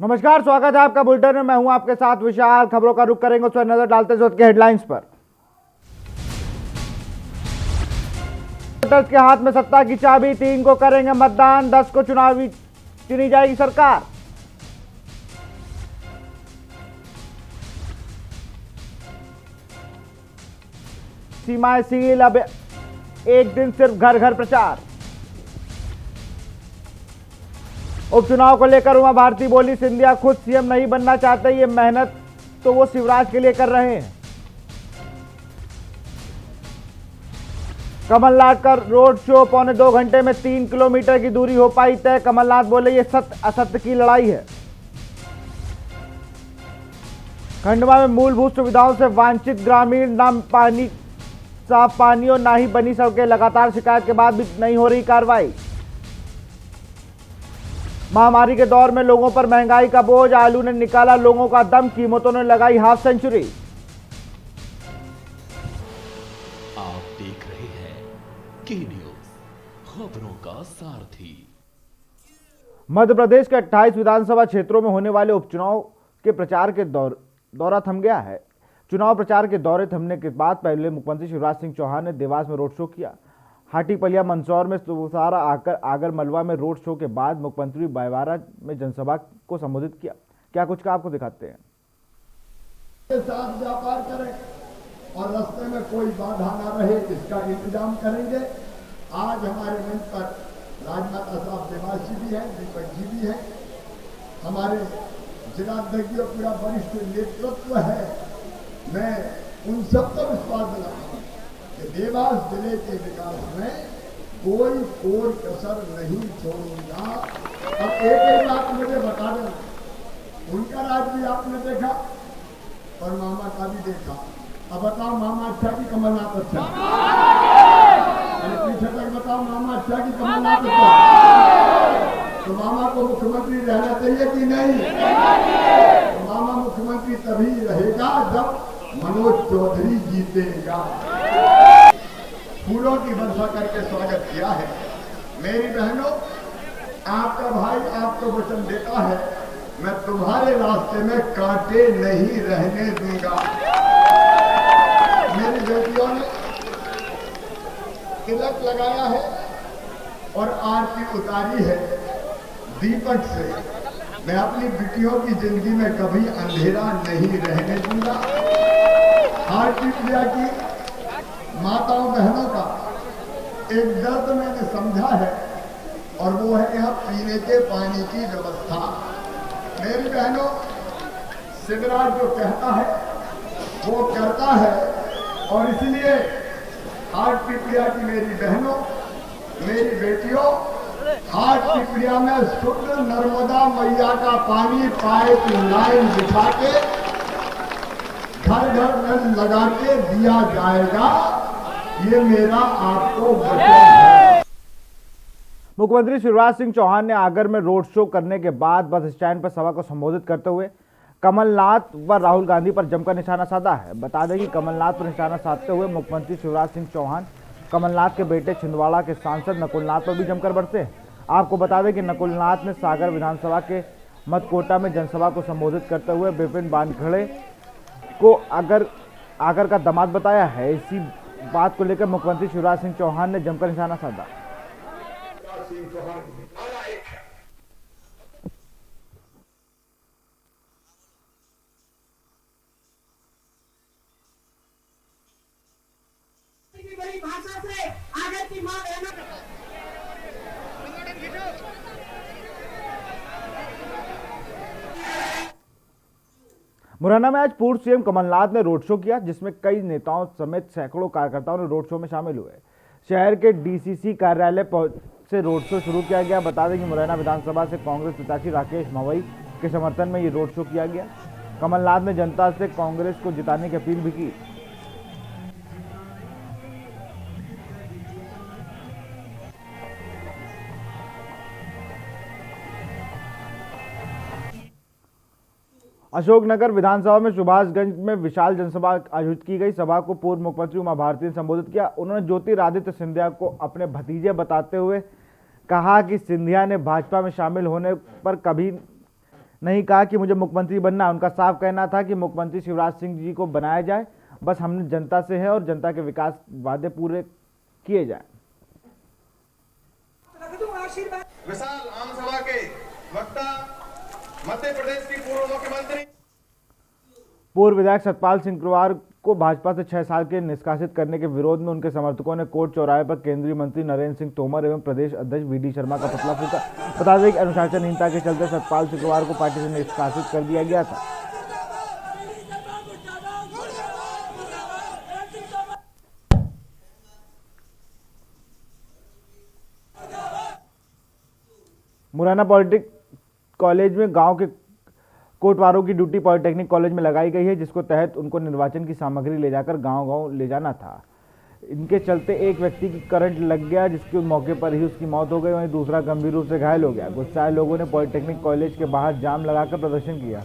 नमस्कार, स्वागत है आपका बुलेटिन में। मैं हूं आपके साथ विशाल। खबरों का रुख करेंगे, उस पर नजर डालते हैं के हेडलाइंस पर। वोटर्स के हाथ में सत्ता की चाबी, 3 को करेंगे मतदान, 10 को चुनावी चुनी जाएगी सरकार। सीमाएं सील, अब एक दिन सिर्फ घर घर प्रचार। उपचुनाव को लेकर उमा भारती बोली, सिंधिया खुद सीएम नहीं बनना चाहते, ये मेहनत तो वो शिवराज के लिए कर रहे हैं। कमलनाथ का रोड शो, 1.25 घंटे में 3 किलोमीटर की दूरी हो पाई तय। कमलनाथ बोले, ये सत्य असत्य की लड़ाई है। खंडवा में मूलभूत सुविधाओं से वांछित ग्रामीण, ना पानी, साफ पानी और ना ही बनी सड़कें। लगातार शिकायत के बाद भी नहीं हो रही कार्रवाई। महामारी के दौर में लोगों पर महंगाई का बोझ, आलू ने निकाला लोगों का दम, कीमतों ने लगाई हाफ सेंचुरी। आप देख रहे हैं के न्यूज, खबरों का सारथी। मध्य प्रदेश के 28 विधानसभा क्षेत्रों में होने वाले उपचुनाव के प्रचार के दौरा थम गया है। चुनाव प्रचार के दौरे थमने के बाद पहले मुख्यमंत्री शिवराज सिंह चौहान ने देवास में रोड शो किया। हाटीपलिया, मंदसौर में, सुसारा, आगर मलवा में रोड शो के बाद मुख्यमंत्री बायवारा में जनसभा को संबोधित किया। क्या कुछ का आपको दिखाते हैं। के साथ व्यापार करें और रास्ते में कोई बाधा ना रहे, इसका इंतजाम करेंगे। आज हमारे मंच पर राजमाता साहब देवास जी भी हैं, दीपक जी भी हैं, हमारे जिलाध्यक्ष और पूरा वरिष्ठ नेतृत्व है। मैं उन सबको विश्वास दिलाता हूं कि देवास जिले के विकास में कोई कोर कसर नहीं छोड़ूंगा। अब एक बात मुझे बता दें, उनका राज भी आपने देखा और मामा का भी देखा। अब बताओ, मामा अच्छा कि कमलनाथ अच्छा? पीछे तक बताओ, मामा अच्छा कि कमलनाथ अच्छा? तो मामा को मुख्यमंत्री रहना चाहिए कि नहीं? तो मामा मुख्यमंत्री तभी रहेगा जब मनोज चौधरी जीतेगा। फूलों की वर्षा करके स्वागत किया है। मेरी बहनों, आपका भाई आपको वचन देता है, मैं तुम्हारे रास्ते में कांटे नहीं रहने दूंगा। मेरी बेटियों ने तिलक लगाया है और आरती उतारी है दीपक से। मैं अपनी बेटियों की जिंदगी में कभी अंधेरा नहीं रहने दूंगा। भारतीय प्रिया की माताओं बहनों का एक दर्द मैंने समझा है और वो है यहाँ पीने के पानी की व्यवस्था। मेरी बहनों, शिवराज जो कहता है वो करता है और इसलिए हाट पिपलिया की मेरी बहनों, मेरी बेटियों, हाट पिपलिया में शुद्ध नर्मदा मैया का पानी पाइप लाइन बिछा के घर घर नल लगा के दिया जाएगा। ये मेरा आपको वचन है। मुख्यमंत्री शिवराज सिंह चौहान ने आगर में रोड शो करने के बाद बस स्टैंड पर सभा को संबोधित करते हुए कमलनाथ व राहुल गांधी पर जमकर निशाना साधा है। बता दें कि कमलनाथ पर निशाना साधते हुए मुख्यमंत्री शिवराज सिंह चौहान कमलनाथ के बेटे छिंदवाड़ा के सांसद नकुलनाथ पर भी जमकर बरसे हैं। आपको बता दें कि नकुलनाथ ने सागर विधानसभा के मतकोटा में जनसभा को संबोधित करते हुए विपिन वानखेड़े को आगर का दामाद बताया है। इसी बात को लेकर मुख्यमंत्री शिवराज सिंह चौहान ने जमकर निशाना साधा। बड़ी भाषा से आगे की मां बहनों मुरैना में आज पूर्व सीएम कमलनाथ ने रोड शो किया, जिसमें कई नेताओं समेत सैकड़ों कार्यकर्ताओं ने रोड शो में शामिल हुए। शहर के डीसीसी कार्यालय से रोड शो शुरू किया गया। बता दें कि मुरैना विधानसभा से कांग्रेस प्रत्याशी राकेश मवई के समर्थन में ये रोड शो किया गया। कमलनाथ ने जनता से कांग्रेस को जिताने की अपील भी की। अशोकनगर विधानसभा में सुभाषगंज में विशाल जनसभा आयोजित की गई। सभा को पूर्व मुख्यमंत्री उमा भारती ने संबोधित किया। उन्होंने ज्योतिरादित्य सिंधिया को अपने भतीजे बताते हुए कहा कि सिंधिया ने भाजपा में शामिल होने पर कभी नहीं कहा कि मुझे मुख्यमंत्री बनना है। उनका साफ कहना था कि मुख्यमंत्री शिवराज सिंह जी को बनाया जाए, बस हमने जनता से है और जनता के विकास वादे पूरे किए जाए। विशाल आम सभा के वक्ता मध्य प्रदेश की पूर्व मुख्यमंत्री पूर्व विधायक सतपाल सिंह शुक्रवार को भाजपा से 6 साल के निष्कासित करने के विरोध में उनके समर्थकों ने कोर्ट चौराहे पर केंद्रीय मंत्री नरेंद्र सिंह तोमर एवं प्रदेश अध्यक्ष वी डी शर्मा का पुतला फूंका। बता दें कि अनुशासनहीनता के चलते सतपाल सिंह शुक्रवार को पार्टी से निष्कासित कर दिया गया था। मुरैना पॉलिटेक्निक कॉलेज में गांव के कोटवारों की ड्यूटी पॉलिटेक्निक कॉलेज में लगाई गई है, जिसको तहत उनको निर्वाचन की सामग्री ले जाकर गांव-गांव ले जाना था। इनके चलते एक व्यक्ति की करंट लग गया, जिसके मौके पर ही उसकी मौत हो गई, वहीं दूसरा गंभीर रूप से घायल हो गया। गुस्साए लोगों ने पॉलिटेक्निक कॉलेज के बाहर जाम लगाकर प्रदर्शन किया।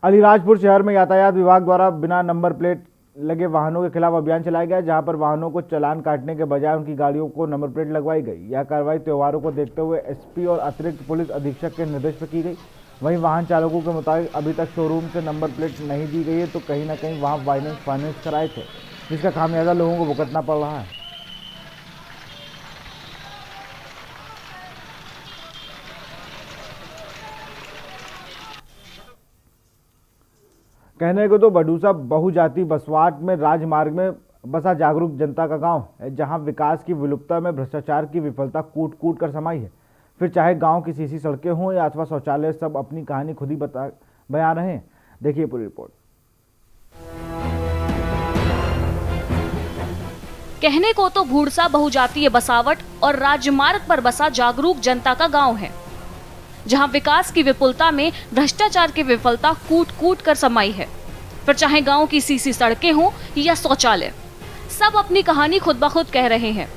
अलीराजपुर शहर में यातायात विभाग द्वारा बिना नंबर प्लेट लगे वाहनों के खिलाफ अभियान चलाया गया, जहां पर वाहनों को चालान काटने के बजाय उनकी गाड़ियों को नंबर प्लेट लगवाई गई। यह कार्रवाई त्योहारों को देखते हुए एसपी और अतिरिक्त पुलिस अधीक्षक के निर्देश पर की गई। वहीं वाहन चालकों के मुताबिक अभी तक शोरूम से नंबर प्लेट नहीं दी गई है, तो कहीं ना कहीं वहां फाइनेंस कराए थे, जिसका खामियाजा लोगों को भुगतना पड़ रहा है। कहने को तो बडूसा बहुजाति बसवाट में राजमार्ग में बसा जागरूक जनता का गांव है, जहां विकास की विलुप्तता में भ्रष्टाचार की विफलता कूट कूट कर समाई है। फिर चाहे गांव की सीसी सड़कें हों या अथवा शौचालय, सब अपनी कहानी खुद ही बयान रहे हैं। देखिए पूरी रिपोर्ट। कहने को तो भूड़सा बहुजातीय बसावट और राजमार्ग पर बसा जागरूक जनता का गांव है, जहां विकास की विपुलता में भ्रष्टाचार की विफलता कूट कूट कर समाई है। फिर चाहे गांव की सीसी सड़कें हों या शौचालय, सब अपनी कहानी खुद ब खुद कह रहे हैं।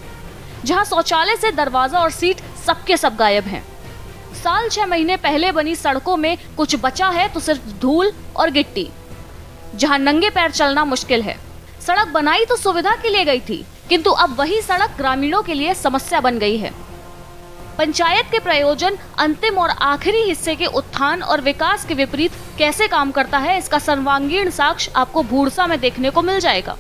जहां शौचालय से दरवाजा और सीट सबके सब गायब हैं। साल 6 महीने पहले बनी सड़कों में कुछ बचा है तो सिर्फ धूल और गिट्टी, जहां नंगे पैर चलना मुश्किल है। सड़क बनाई तो सुविधा के लिए गई थी, किंतु अब वही सड़क ग्रामीणों के लिए समस्या बन गई है। पंचायत के प्रयोजन अंतिम और आखिरी हिस्से के उत्थान और विकास के विपरीत कैसे काम करता है, इसका सर्वांगीण साक्ष्य आपको भूड़सा में देखने को मिल जाएगा,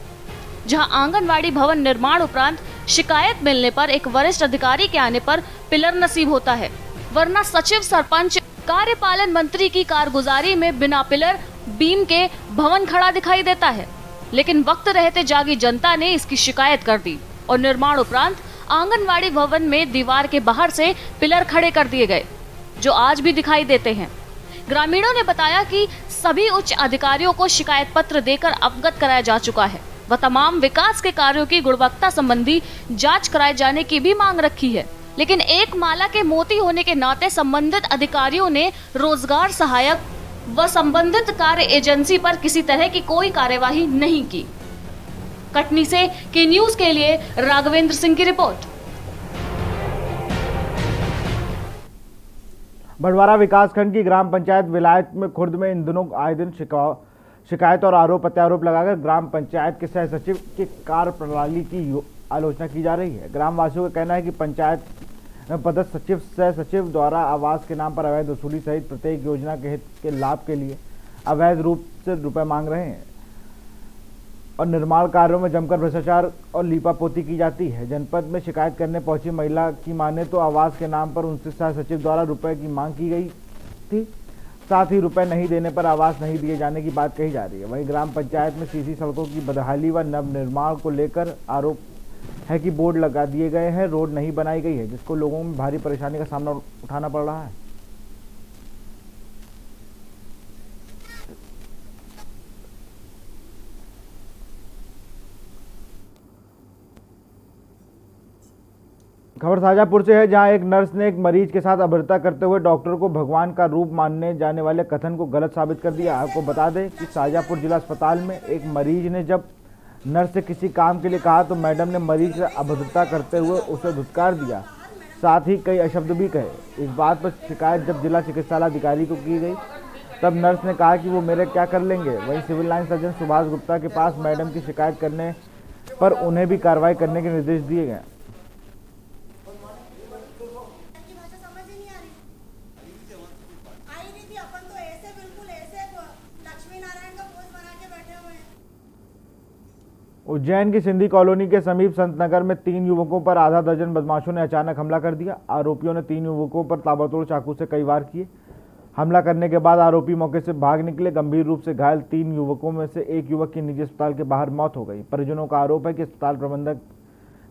जहां आंगनवाड़ी भवन निर्माण उपरांत शिकायत मिलने पर एक वरिष्ठ अधिकारी के आने पर पिलर नसीब होता है, वरना सचिव, सरपंच, कार्यपालन मंत्री की कारगुजारी में बिना पिलर बीम के भवन खड़ा दिखाई देता है। लेकिन वक्त रहते जागी जनता ने इसकी शिकायत कर दी और निर्माण उपरांत आंगनवाड़ी भवन में दीवार के बाहर से पिलर खड़े कर दिए गए, जो आज भी दिखाई देते हैं। ग्रामीणों ने बताया कि सभी उच्च अधिकारियों को शिकायत पत्र देकर अवगत कराया जा चुका है व तमाम विकास के कार्यों की गुणवत्ता संबंधी जांच कराए जाने की भी मांग रखी है। लेकिन एक माला के मोती होने के नाते संबंधित अधिकारियों ने रोजगार सहायक व संबंधित कार्य एजेंसी पर किसी तरह की कोई कार्यवाही नहीं की। कटनी से के न्यूज के लिए राघवेंद्र सिंह की रिपोर्ट। बड़वारा विकासखंड की ग्राम पंचायत विलायत में खुर्द में इन दिनों आए दिन शिकायत और आरोप प्रत्यारोप लगाकर ग्राम पंचायत के सह सचिव की कार्य प्रणाली की आलोचना की जा रही है। ग्रामवासियों का कहना है कि पंचायत में पदस्थ सचिव, सह सचिव द्वारा आवास के नाम पर अवैध वसूली सहित प्रत्येक योजना के हित के लाभ के लिए अवैध रूप से रुपए मांग रहे हैं और निर्माण कार्यों में जमकर भ्रष्टाचार और लीपापोती की जाती है। जनपद में शिकायत करने पहुंची महिला की माने तो आवास के नाम पर उनसे सह सचिव द्वारा रुपए की मांग की गई थी, साथ ही रुपए नहीं देने पर आवास नहीं दिए जाने की बात कही जा रही है। वहीं ग्राम पंचायत में सीसी सड़कों की बदहाली व नव निर्माण को लेकर आरोप है कि बोर्ड लगा दिए गए हैं, रोड नहीं बनाई गई है, जिसको लोगों में भारी परेशानी का सामना उठाना पड़ रहा है। खबर शाजापुर से है, जहां एक नर्स ने एक मरीज के साथ अभद्रता करते हुए डॉक्टर को भगवान का रूप मानने जाने वाले कथन को गलत साबित कर दिया। आपको बता दें कि शाजापुर जिला अस्पताल में एक मरीज ने जब नर्स से किसी काम के लिए कहा तो मैडम ने मरीज से अभद्रता करते हुए उसे धुतकार दिया, साथ ही कई अशब्द भी कहे। इस बात पर शिकायत जब जिला चिकित्सालय अधिकारी को की गई तब नर्स ने कहा कि वो मेरे क्या कर लेंगे। वहीं civil line surgeon Subhash Gupta के पास मैडम की शिकायत करने पर उन्हें भी कार्रवाई करने के निर्देश दिए गए। उज्जैन की सिंधी कॉलोनी के समीप संत नगर में 3 युवकों पर आधा दर्जन बदमाशों ने अचानक हमला कर दिया। आरोपियों ने 3 युवकों पर ताबड़तोड़ चाकू से कई वार किए। हमला करने के बाद आरोपी मौके से भाग निकले। गंभीर रूप से घायल 3 युवकों में से एक युवक की निजी अस्पताल के बाहर मौत हो गई। परिजनों का आरोप है कि अस्पताल प्रबंधक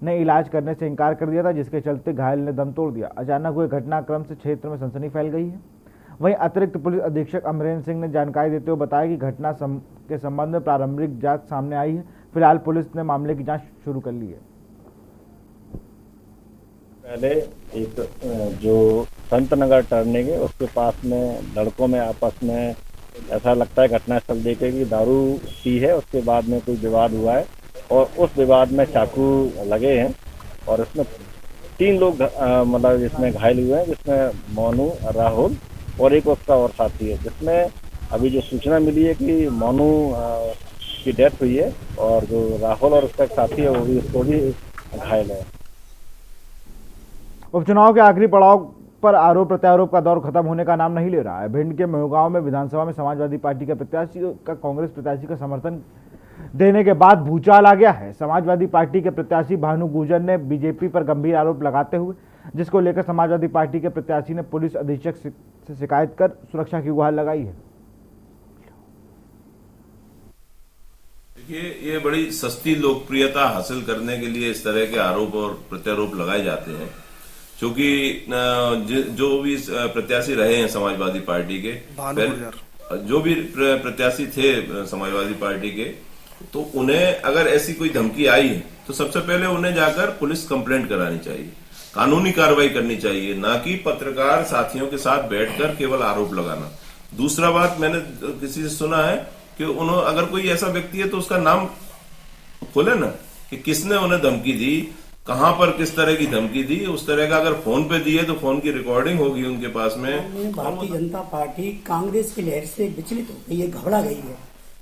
ने इलाज करने से इनकार कर दिया था, जिसके चलते घायल ने दम तोड़ दिया। अचानक हुए घटनाक्रम से क्षेत्र में सनसनी फैल गई है। वहीं अतिरिक्त पुलिस अधीक्षक अमरेंद्र सिंह ने जानकारी देते हुए बताया कि घटना के संबंध में प्रारंभिक जांच सामने आई है। फिलहाल पुलिस ने मामले की जांच शुरू कर ली है। पहले एक जो संत नगर टर्निंग है उसके पास में लड़कों में आपस में ऐसा लगता है घटनास्थल देखे कि दारू पी है, उसके बाद में कोई विवाद हुआ है और उस विवाद में चाकू लगे हैं और इसमें 3 लोग मतलब इसमें घायल हुए हैं, जिसमें मोनू, राहुल और एक उसका और साथी है। जिसमें अभी जो सूचना मिली है कि मोनू की डेथ हुई है और जो राहुल और उसका साथी है वो भी घायल है। उपचुनाव के आखिरी पड़ाव पर आरोप प्रत्यारोप का दौर खत्म होने का नाम नहीं ले रहा है। भिंड के महगांव में विधानसभा में समाजवादी पार्टी के प्रत्याशी का कांग्रेस प्रत्याशी का समर्थन देने के बाद भूचाल आ गया है। समाजवादी पार्टी के प्रत्याशी भानु गुर्जर ने बीजेपी पर गंभीर आरोप लगाते हुए, जिसको लेकर समाजवादी पार्टी के प्रत्याशी ने पुलिस अधीक्षक से शिकायत कर सुरक्षा की गुहार लगाई है। देखिए, ये बड़ी सस्ती लोकप्रियता हासिल करने के लिए इस तरह के आरोप और प्रत्यारोप लगाए जाते हैं, क्योंकि जो भी प्रत्याशी रहे हैं समाजवादी पार्टी के, जो भी प्रत्याशी थे समाजवादी पार्टी के, तो उन्हें अगर ऐसी कोई धमकी आई है तो सबसे पहले उन्हें जाकर पुलिस कंप्लेंट करानी चाहिए, कानूनी कार्रवाई करनी चाहिए, ना कि पत्रकार साथियों के साथ बैठकर केवल आरोप लगाना। दूसरा बात, मैंने किसी से सुना है कि उन्होंने अगर कोई ऐसा व्यक्ति है तो उसका नाम खोले ना, कि किसने उन्हें धमकी दी, कहां पर किस तरह की धमकी दी। उस तरह का अगर फोन पे दी है तो फोन की रिकॉर्डिंग होगी उनके पास में। भारतीय जनता पार्टी कांग्रेस की लहर से विचलित हो गई है, घबरा गई है।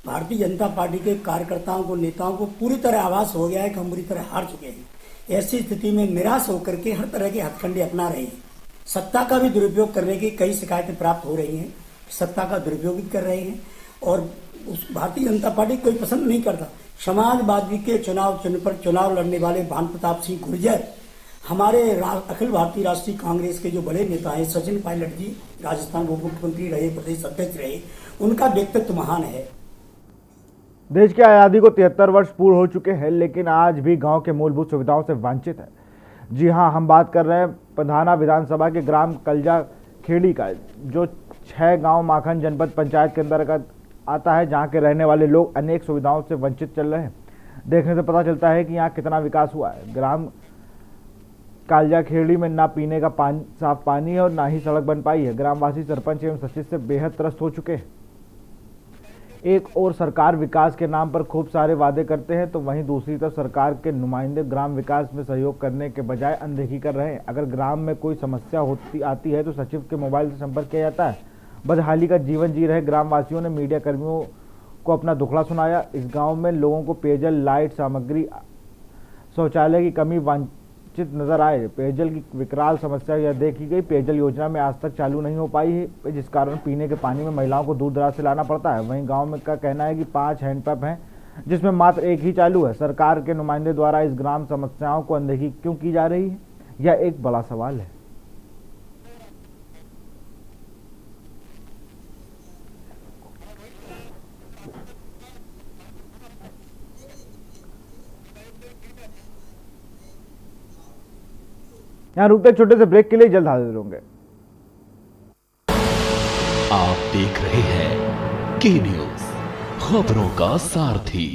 भारतीय जनता पार्टी के कार्यकर्ताओं को, नेताओं को पूरी तरह आभास हो गया है कि हम बुरी तरह हार चुके हैं। ऐसी स्थिति में निराश होकर के हर तरह के हथकंडे अपना रहे हैं। सत्ता का भी दुरुपयोग करने की कई शिकायतें प्राप्त हो रही हैं, सत्ता का दुरुपयोग भी कर रहे हैं और उस भारतीय जनता पार्टी कोई पसंद नहीं करता। समाजवादी के चुनाव चिन्ह पर चुनाव लड़ने वाले भानु प्रताप सिंह गुर्जर हमारे अखिल भारतीय राष्ट्रीय कांग्रेस के जो बड़े नेता हैं, सचिन पायलट जी राजस्थान उप मुख्यमंत्री रहे, प्रदेश अध्यक्ष रहे, उनका व्यक्तित्व महान है। देश की आज़ादी को 73 वर्ष पूर्ण हो चुके हैं, लेकिन आज भी गांव के मूलभूत सुविधाओं से वंचित है। जी हां, हम बात कर रहे हैं पंधाना विधानसभा के ग्राम कलजा खेड़ी का, जो 6 गांव माखन जनपद पंचायत के अंतर्गत आता है, जहां के रहने वाले लोग अनेक सुविधाओं से वंचित चल रहे हैं। देखने से पता चलता है कि यहाँ कितना विकास हुआ है। ग्राम कालजा खेड़ी में ना पीने का साफ पानी है और ना ही सड़क बन पाई है। ग्रामवासी सरपंच एवं सचिव से बेहद त्रस्त हो चुके हैं। एक और सरकार विकास के नाम पर खूब सारे वादे करते हैं, तो वहीं दूसरी तरफ सरकार के नुमाइंदे ग्राम विकास में सहयोग करने के बजाय अनदेखी कर रहे हैं। अगर ग्राम में कोई समस्या आती है तो सचिव के मोबाइल से संपर्क किया जाता है। बदहाली का जीवन जी रहे ग्रामवासियों ने मीडिया कर्मियों को अपना दुखड़ा सुनाया। इस गांव में लोगों को पेयजल, लाइट, सामग्री, शौचालय की कमी वंचित नजर आए। पेयजल की विकराल समस्या यह देखी गई। पेयजल योजना में आज तक चालू नहीं हो पाई है, जिस कारण पीने के पानी में महिलाओं को दूर दराज से लाना पड़ता है। वहीं गांव में का कहना है कि 5 हैंडपंप हैं, जिसमें मात्र एक ही चालू है। सरकार के नुमाइंदे द्वारा इस ग्राम समस्याओं को अनदेखी क्यों की जा रही है, यह एक बड़ा सवाल है। यहाँ रुकते छोटे से ब्रेक के लिए, जल्द हाजिर होंगे। आप देख रहे हैं के न्यूज़, खबरों का सारथी।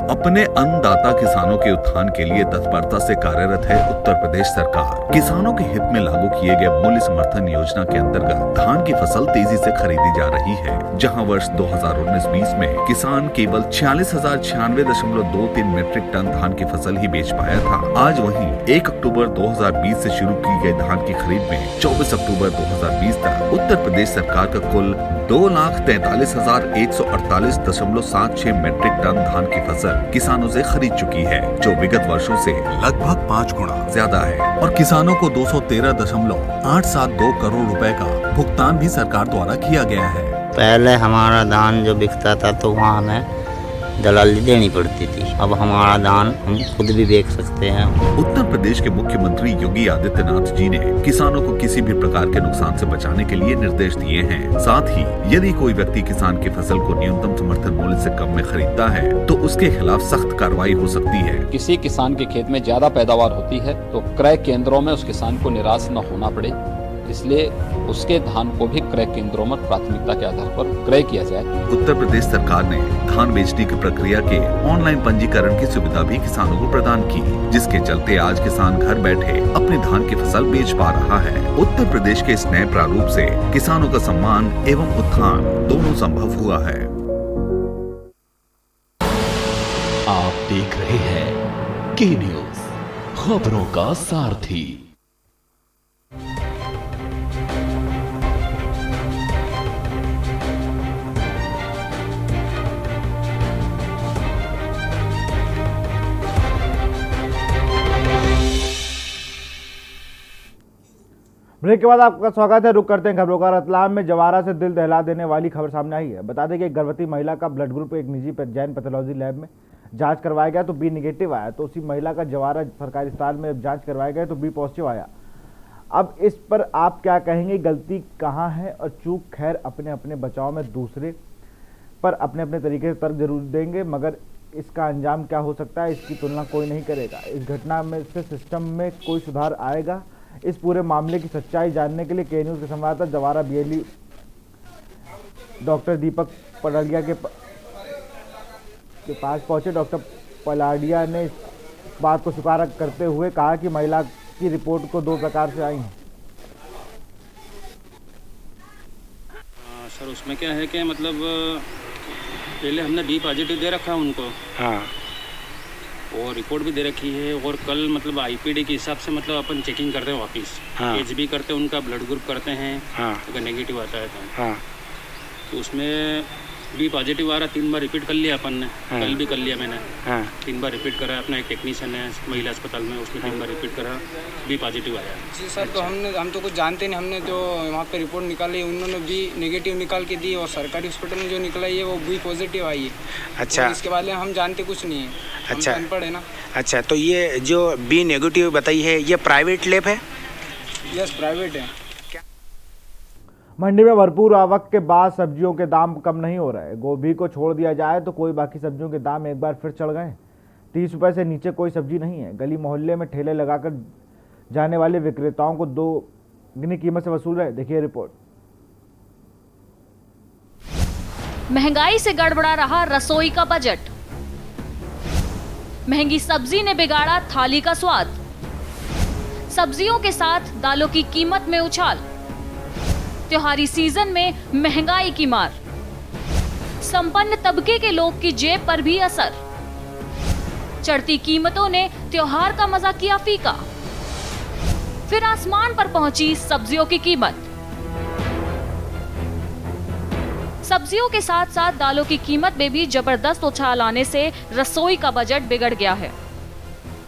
अपने अन्नदाता किसानों के उत्थान के लिए तत्परता से कार्यरत है उत्तर प्रदेश सरकार। किसानों के हित में लागू किए गए मूल्य समर्थन योजना के अंतर्गत धान की फसल तेजी से खरीदी जा रही है। जहां वर्ष 2019-20 में किसान केवल 46,096.23 मीट्रिक टन धान की फसल ही बेच पाया था, आज वहीं 1 अक्टूबर 2020 से शुरू की गई धान की खरीद में 24 अक्टूबर 2020 तक उत्तर प्रदेश सरकार का कुल 2,43,148.76 मीट्रिक टन धान की फसल किसानों से खरीद चुकी है, जो विगत वर्षों से लगभग 5 गुना ज्यादा है। और किसानों को 213.872 करोड़ रुपए का भुगतान भी सरकार द्वारा किया गया है। पहले हमारा धान जो बिकता था तो वहाँ हमें दलाली देनी पड़ती थी, अब हमारा धान हम खुद भी बेच सकते हैं। उत्तर प्रदेश के मुख्यमंत्री योगी आदित्यनाथ जी ने किसानों को किसी भी प्रकार के नुकसान से बचाने के लिए निर्देश दिए हैं। साथ ही यदि कोई व्यक्ति किसान की फसल को न्यूनतम समर्थन मूल्य से कम में खरीदता है तो उसके खिलाफ सख्त कार्रवाई हो सकती है। किसी किसान के खेत में ज्यादा पैदावार होती है तो क्रय केंद्रों में उस किसान को निराश न होना पड़े, इसलिए उसके धान को भी क्रय केंद्रों में प्राथमिकता के आधार पर क्रय किया जाए। उत्तर प्रदेश सरकार ने धान बेचने की प्रक्रिया के ऑनलाइन पंजीकरण की सुविधा भी किसानों को प्रदान की, जिसके चलते आज किसान घर बैठे अपने धान की फसल बेच पा रहा है। उत्तर प्रदेश के इस नए प्रारूप से किसानों का सम्मान एवं उत्थान दोनों संभव हुआ है। आप देख रहे हैं के न्यूज, खबरों का सारथी। ब्रेक के बाद आपका स्वागत है। रुक करते हैं खबरों का। रतलाम में जवारा से दिल दहला देने वाली खबर सामने आई है। बता दें कि एक गर्भवती महिला का ब्लड ग्रुप एक निजी जैन पैथोलॉजी लैब में जांच करवाया गया तो बी नेगेटिव आया, तो उसी महिला का जवारा सरकारी अस्पताल में जांच करवाया गया तो बी पॉजिटिव आया। अब इस पर आप क्या कहेंगे, गलती कहाँ है और चूक? खैर, अपने अपने बचाव में दूसरे पर अपने अपने तरीके से तर्क जरूर देंगे, मगर इसका अंजाम क्या हो सकता है इसकी तुलना कोई नहीं करेगा। इस घटना में से सिस्टम में कोई सुधार आएगा? इस पूरे मामले की सच्चाई जानने के लिए के न्यूज़ के संवाददाता जवारा बीएलई डॉक्टर दीपक पलाडिया के पास पहुंचे। डॉक्टर पलाडिया ने इस बात को स्वीकार करते हुए कहा कि महिला की रिपोर्ट को 2 प्रकार से आई है। सर, उसमें क्या है कि मतलब पहले हमने बी पॉजिटिव दे रखा है उनको, हाँ, और रिपोर्ट भी दे रखी है, और कल मतलब आईपीडी के हिसाब से मतलब अपन चेकिंग करते हैं वापस, हाँ, एचबी करते हैं, उनका ब्लड ग्रुप करते हैं, हाँ, अगर नेगेटिव आता है तो उसमें बी पॉजिटिव आ रहा। 3 बार रिपीट कर लिया अपन ने, हाँ, कल भी कर लिया मैंने, हाँ, 3 बार रिपीट करा। अपना एक टेक्नीशियन है महिला अस्पताल में, उसने 3 बार रिपीट करा, बी पॉजिटिव आया। जी सर, तो हम तो कुछ जानते नहीं, हमने जो वहाँ पे रिपोर्ट निकाली उन्होंने बी नेगेटिव निकाल के दी, और सरकारी हॉस्पिटल में जो निकला है वो बी पॉजिटिव आई है। अच्छा, इसके बारे में हम जानते कुछ नहीं है। अच्छा, अनपढ़ है ना। अच्छा, तो ये जो बी नेगेटिव बताई है ये प्राइवेट लैब है? यस, प्राइवेट है। मंडी में भरपूर आवक के बाद सब्जियों के दाम कम नहीं हो रहे। गोभी को छोड़ दिया जाए तो कोई बाकी सब्जियों के दाम एक बार फिर चढ़ गए। 30 रुपए से नीचे कोई सब्जी नहीं है। गली मोहल्ले में ठेले लगाकर जाने वाले विक्रेताओं को दोगुनी कीमत से वसूल रहे। देखिए रिपोर्ट। महंगाई से गड़बड़ा रहा रसोई का बजट। महंगी सब्जी ने बिगाड़ा थाली का स्वाद। सब्जियों के साथ दालों की कीमत में उछाल। त्योहारी सीजन में महंगाई की मार। संपन्न तबके के लोग की जेब पर भी असर। चढ़ती कीमतों ने त्योहार का मजा किया फीका। फिर आसमान पर पहुंची सब्जियों की कीमत। सब्जियों के साथ साथ दालों की कीमत में भी जबरदस्त उछाल आने से रसोई का बजट बिगड़ गया है।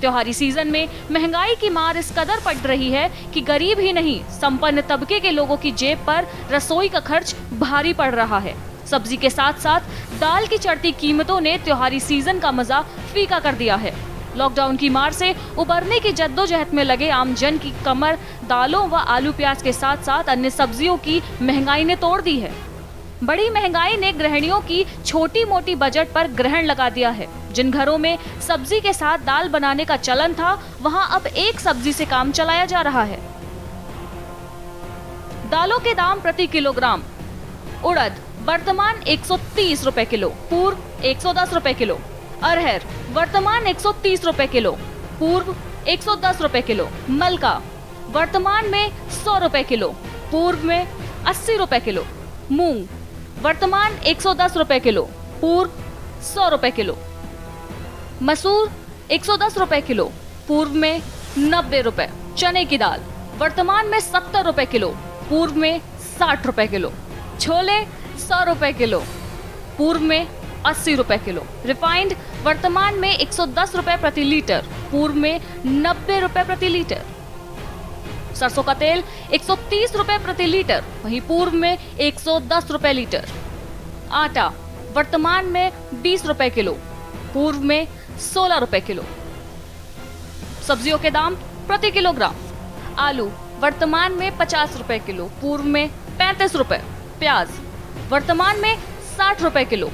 त्योहारी सीजन में महंगाई की मार इस कदर पड़ रही है कि गरीब ही नहीं, संपन्न तबके के लोगों की जेब पर रसोई का खर्च भारी पड़ रहा है। सब्जी के साथ साथ दाल की चढ़ती कीमतों ने त्योहारी सीजन का मजा फीका कर दिया है। लॉकडाउन की मार से उबरने की जद्दोजहद में लगे आमजन की कमर दालों व आलू प्याज के साथ साथ अन्य सब्जियों की महंगाई ने तोड़ दी है। बड़ी महंगाई ने गृहिणियों की छोटी मोटी बजट पर ग्रहण लगा दिया है। जिन घरों में सब्जी के साथ दाल बनाने का चलन था, वहां अब एक सब्जी से काम चलाया जा रहा है। दालों के दाम प्रति किलोग्राम। उड़द वर्तमान 130 रुपए किलो, पूर्व 110 रुपए किलो। अरहर वर्तमान 130 रुपए किलो, पूर्व 110 रुपए किलो। मलका वर्तमान में 100 रुपए किलो, पूर्व में 80 रुपए किलो। मूंग वर्तमान 110 रुपए किलो, पूर्व 100 रुपए किलो। मसूर 110 रुपए किलो, पूर्व में 90 रुपए। चने की दाल वर्तमान में 70 रुपए किलो, पूर्व में 60 रुपए किलो। छोले 100 रुपए किलो, पूर्व में 80 रुपए किलो। रिफाइंड वर्तमान में 110 रुपए प्रति लीटर, पूर्व में 90 रुपए प्रति लीटर। सरसों का तेल 130 रुपए प्रति लीटर, वहीं पूर्व में 110 रुपए लीटर। आटा वर्तमान में 20 रुपए किलो, पूर्व में 16 रुपए किलो। सब्जियों के दाम प्रति किलोग्राम। आलू वर्तमान में 50 रुपए किलो, पूर्व में 35 रुपए। प्याज वर्तमान में 60 रुपए किलो,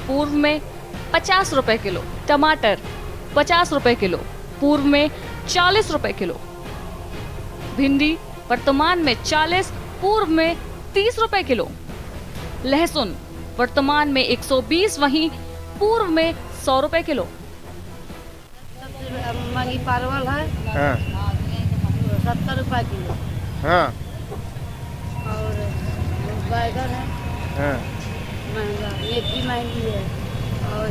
पूर्व में 50 रुपए किलो। टमाटर 50 रुपए किलो, पूर्व में 40 रुपए किलो। भिंडी वर्तमान में 40, पूर्व में 30 रुपए किलो। लहसुन वर्तमान में 120, वहीं पूर्व में 100 रुपए किलो। महंगी परवल है, 70 रुपए किलो। और बैगन है, महंगा। मेथी महंगी है, और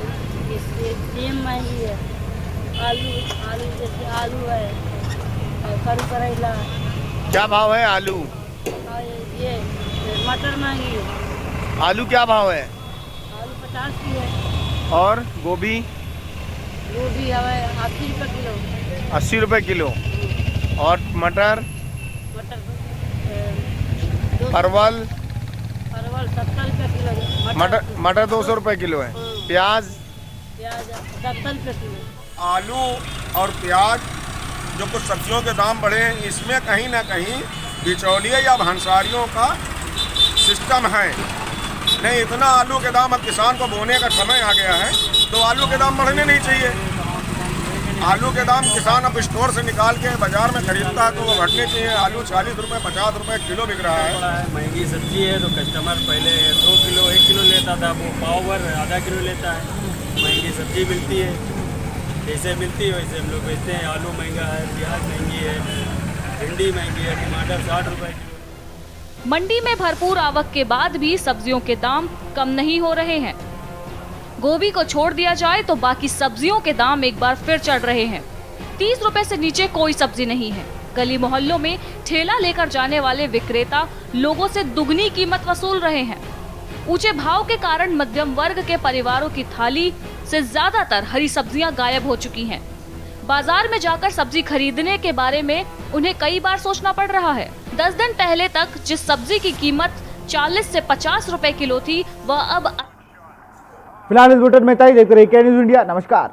इससे सेम महंगी है। आलू जैसे आलू है, और करू करेला। क्या भाव है आलू? और ये मटर महंगी है। आलू क्या भाव है? आलू 50 की है। और गोभी? गोभी है 80 रुपए किलो। 80 रुपए किलो। और मटर? परवल? 70 रुपए किलो। मटर 200 रुपए किलो है। प्याज? 70 रुपए किलो। आलू और प्याज जो कुछ सब्जियों के दाम बढ़े हैं, इसमें कहीं ना कहीं बिचौलिए या भंसारियों का सिस्टम है। नहीं, इतना आलू के दाम, अब किसान को बोने का समय आ गया है तो आलू के दाम बढ़ने नहीं चाहिए। आलू के दाम किसान अब स्टोर से निकाल के बाजार में खरीदता है तो वो घटने चाहिए। आलू 40 रुपए 50 रुपए किलो बिक रहा है। महंगी सब्जी है तो कस्टमर पहले 2 किलो 1 किलो लेता था, वो पाव भर आधा किलो लेता है। महंगी सब्जी मिलती है, जैसे मिलती है वैसे हम लोग बेचते हैं। आलू महंगा है, प्याज महंगी है, भिंडी महंगी है, टमाटर 60 रुपए किलो। मंडी में भरपूर आवक के बाद भी सब्जियों के दाम कम नहीं हो रहे हैं। गोभी को छोड़ दिया जाए तो बाकी सब्जियों के दाम एक बार फिर चढ़ रहे हैं। 30 रुपए से नीचे कोई सब्जी नहीं है। गली मोहल्लों में ठेला लेकर जाने वाले विक्रेता लोगों से दुगनी कीमत वसूल रहे हैं। ऊंचे भाव के कारण मध्यम वर्ग के परिवारों की थाली से ज्यादातर हरी सब्जियां गायब हो चुकी हैं। बाजार में जाकर सब्जी खरीदने के बारे में उन्हें कई बार सोचना पड़ रहा है। 10 दिन पहले तक जिस सब्जी की कीमत 40 से 50 रुपए किलो थी, वह अब फिलहाल इस बुलेटिन में इतना ही। देखते रहिए के न्यूज़ इंडिया। नमस्कार।